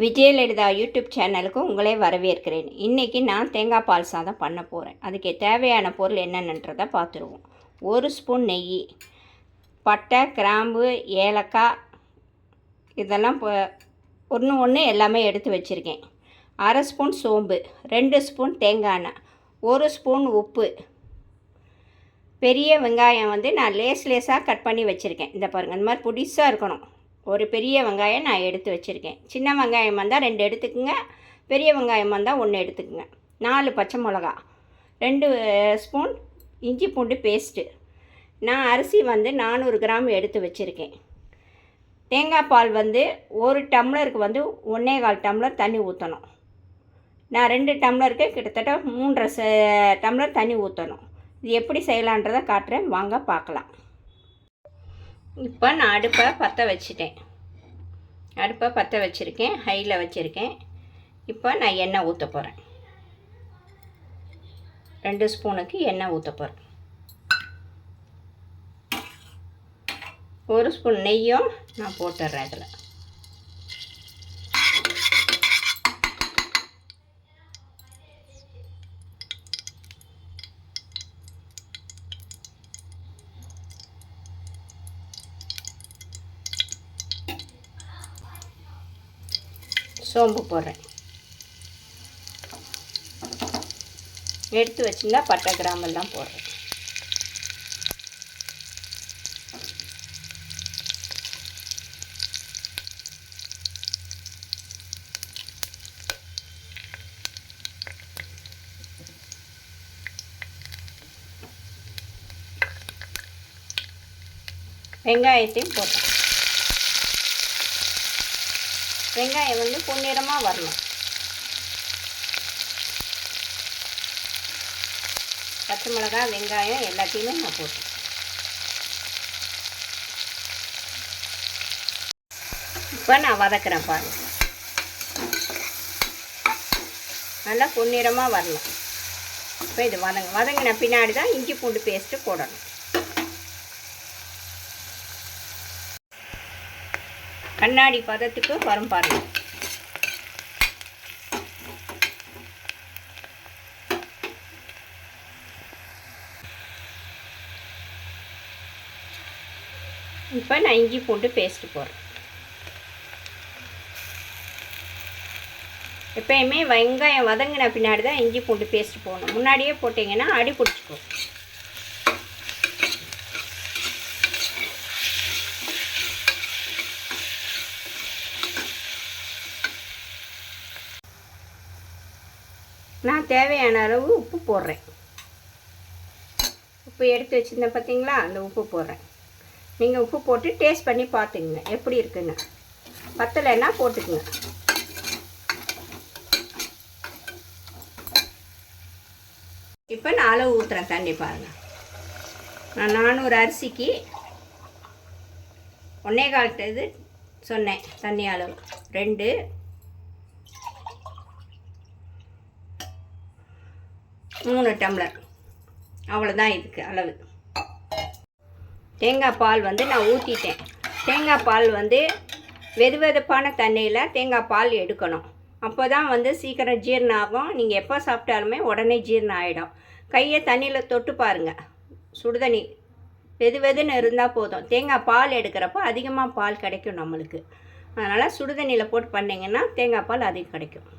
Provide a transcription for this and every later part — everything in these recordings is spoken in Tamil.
விஜயலலிதா யூடியூப் சேனலுக்கு உங்களே வரவேற்கிறேன். இன்றைக்கி நான் தேங்காய் பால் சாதம் பண்ண போகிறேன். அதுக்கு தேவையான பொருள் என்னென்னன்றதை பார்த்துருவோம். 1 ஸ்பூன் நெய், பட்டை, கிராம்பு, ஏலக்காய் இதெல்லாம் ஒன்று எல்லாமே எடுத்து வச்சுருக்கேன். 1/2 ஸ்பூன் சோம்பு, 2 ஸ்பூன் தேங்காய் எண்ணெய், 1 ஸ்பூன் உப்பு. பெரிய வெங்காயம் நான் லேஸாக கட் பண்ணி வச்சுருக்கேன். இந்த பாருங்கள், இந்த மாதிரி பொடிசாக இருக்கணும். ஒரு பெரிய வெங்காயம் நான் எடுத்து வச்சுருக்கேன். சின்ன வெங்காயம் வந்தால் 2 எடுத்துக்குங்க, பெரிய வெங்காயம் வந்தால் 1 எடுத்துக்குங்க. 4 பச்சை மிளகா, 2 ஸ்பூன் இஞ்சி பூண்டு பேஸ்ட்டு. நான் அரிசி 400 கிராம் எடுத்து வச்சுருக்கேன். தேங்காய் பால் 1 டம்ளருக்கு 1.25 டம்ளர் தண்ணி ஊற்றணும். நான் 2 டம்ளருக்கு கிட்டத்தட்ட 3.5 டம்ளர் தண்ணி ஊற்றணும். இது எப்படி செய்யலான்றதை காட்டுறேன், வாங்க பார்க்கலாம். இப்போ நான் அடுப்பை பற்ற வச்சுருக்கேன். ஹையில் வச்சுருக்கேன். இப்போ நான் எண்ணெய் ஊற்ற போகிறேன். 2 ஸ்பூனுக்கு எண்ணெய் ஊற்ற போகிறேன். 1 ஸ்பூன் நெய்யும் நான் போட்டுடுறேன். இதில் சோம்பு போடுறேன். எடுத்து வச்சுருந்தா பட்டை கிராம்பெல்லாம் போடுறேன். வெங்காயத்தையும் போட்டேன். வெங்காயம் பொன்னிறமாக வரணும். பச்சை மிளகாய், வெங்காயம் எல்லாத்தையுமே நான் போட்டேன். இப்போ நான் வதக்குறேன் பாருங்க. நல்லா பொன்னிறமாக வரணும். இப்போ இது வதங்கின பின்னாடி தான் இஞ்சி பூண்டு பேஸ்ட்டு போடணும். கண்ணாடி பதத்துக்கு வரும் பாருங்க. இப்போ நான் இஞ்சி பூண்டு பேஸ்ட்டு போடுறேன். எப்பயுமே வெங்காயம் வதங்கின பின்னாடி தான் இஞ்சி பூண்டு பேஸ்ட்டு போடணும். முன்னாடியே போட்டிங்கன்னா அடி பிடிச்சிக்கும். நான் தேவையான அளவு உப்பு போடுறேன். உப்பு எடுத்து வச்சுருந்தேன் பார்த்தீங்களா, அந்த உப்பு போடுறேன். நீங்கள் உப்பு போட்டு டேஸ்ட் பண்ணி பார்த்துக்குங்க எப்படி இருக்குன்னு. பத்தலைன்னா போட்டுக்குங்க. இப்போ நான் அளவு ஊற்றுறேன் தண்ணி பாருங்கள். நான் 400 அரிசிக்கு 1.25 இது சொன்னேன் தண்ணி அளவு. 2 3 டம்ளர் அவ்வளோதான் இதுக்கு அளவு. தேங்காய் பால் நான் ஊற்றிட்டேன். தேங்காய் பால் வெதுவெதுப்பான தண்ணியில் தேங்காய் பால் எடுக்கணும். அப்போ தான் சீக்கிரம் ஜீரணம் ஆகும். நீங்கள் எப்போ சாப்பிட்டாலுமே உடனே ஜீரணம் ஆகிடும். கையை தண்ணியில் தொட்டு பாருங்கள். சுடுதண்ணி வெதுன்னு இருந்தால் போதும். தேங்காய் பால் எடுக்கிறப்போ அதிகமாக பால் கிடைக்கும் நம்மளுக்கு. அதனால் சுடுதண்ணியில் போட்டு பண்ணிங்கன்னா தேங்காய் பால் அதிகம் கிடைக்கும்.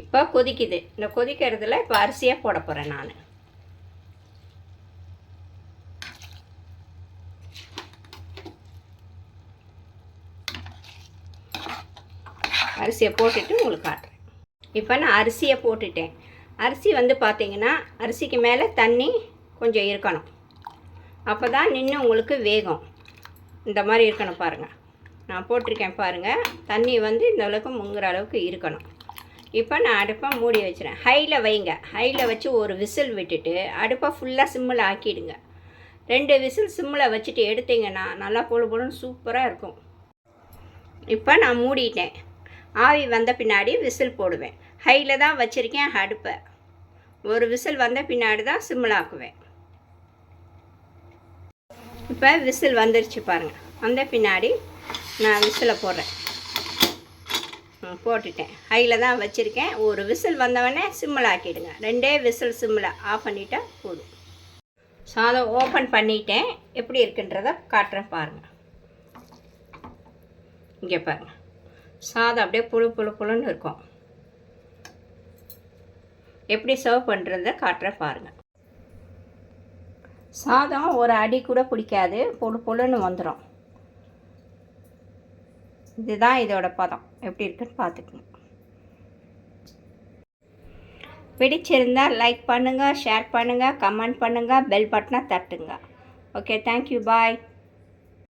இப்போ கொதிக்குது. இந்த கொதிக்கிறதுல இப்போ அரிசியை போட போகிறேன். நான் அரிசியை போட்டுட்டு உங்களுக்கு காட்டுறேன். இப்போ நான் அரிசியை போட்டுட்டேன். அரிசி பார்த்தீங்கன்னா அரிசிக்கு மேலே தண்ணி கொஞ்சம் இருக்கணும். அப்போ தான் நின்று உங்களுக்கு வேகும். இந்த மாதிரி இருக்கணும் பாருங்கள். நான் போட்டிருக்கேன் பாருங்கள். தண்ணி இந்த அளவுக்கு முங்குற அளவுக்கு இருக்கணும். இப்போ நான் அடுப்பை மூடி வச்சுறேன். ஹையில் வைங்க. ஹையில் வச்சு ஒரு விசில் விட்டுட்டு அடுப்பை ஃபுல்லாக சிம்மில் ஆக்கிடுங்க. 2 விசில் சிம்மில் வச்சுட்டு எடுத்திங்கன்னா நல்லா பொழுன்னு சூப்பராக இருக்கும். இப்போ நான் மூடிட்டேன். ஆவி வந்த பின்னாடி விசில் போடுவேன். ஹையில் தான் வச்சுருக்கேன் அடுப்பை. ஒரு விசில் வந்த பின்னாடி தான் சிம்மில் ஆக்குவேன். இப்போ விசில் வந்துருச்சு பாருங்கள். வந்த பின்னாடி நான் விசிலை போடுறேன். போட்டுட்டேன். ஹையில் தான் வச்சுருக்கேன். ஒரு விசில் வந்தவொடனே சிம்மில் ஆக்கிடுங்க. 2 விசில் சிம்மில் ஆஃப் பண்ணிட்டா போதும். சாதம் ஓப்பன் பண்ணிட்டேன். எப்படி இருக்குன்றதை காட்டுறேன் பாருங்கள். இங்கே பாருங்கள், சாதம் அப்படியே புழுன்னு இருக்கும். எப்படி சர்வ் பண்ணுறத காட்டுறேன் பாருங்கள். சாதம் ஒரு அடி கூட பிடிக்காது, புழுன்னு வந்துடும். இதுதான் இதோட பதம். எப்படி இருக்குன்னு பார்த்துக்கணும். பிடிச்சிருந்தால் லைக் பண்ணுங்கள், ஷேர் பண்ணுங்கள், கமெண்ட் பண்ணுங்கள், பெல் பட்டனை தட்டுங்க. ஓகே, தேங்க்யூ, பாய்.